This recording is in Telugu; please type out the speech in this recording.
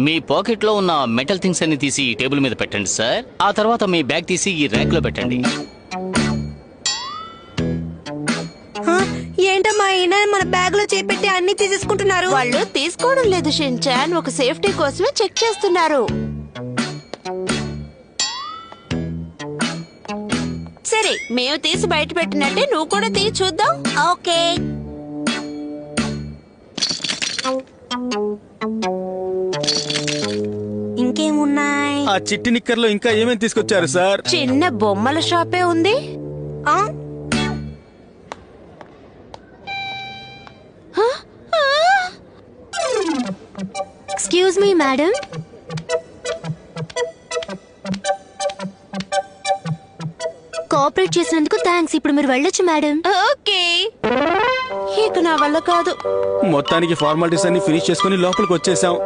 మీ పాకెట్ లో ఉన్న మెటల్ థింగ్స్ అన్ని తీసి ఈ టేబుల్ మీద పెట్టండి సార్. ఆ తర్వాత మీ బ్యాగ్ తీసి ఈ ర్యాక్ లో పెట్టండి. ఏంటమ్మా ఈయన మన బ్యాగ్ లో చేపెట్టి అన్ని తీసేసుకుంటున్నారు. వాళ్ళు తీసుకోవడం లేదు షిన్చాన్, ఒక సేఫ్టీ కోసమే చెక్ చేస్తున్నారు. సరే, మేము తీసి బయట పెట్టినట్టే నువ్వు కూడా తీసి చూద్దాం. ఓకే. ఇంకేమున్నాయి? ఆ చిట్టి నిక్కర్లో ఇంకా ఏమేమి తీసుకొచ్చారు సార్? చిన్న బొమ్మల షాపే ఉంది. ఎక్స్క్యూజ్ మీ మేడం, కోఆపరేట్ చేసినందుకు థ్యాంక్స్. ఇప్పుడు మీరు వెళ్ళొచ్చు మేడం. ఓకే, ఇక నా వల్ల కాదు. మొత్తానికి ఫార్మాలిటీస్ అన్ని ఫినిష్ చేసుకుని లోపలికి వచ్చేసాం.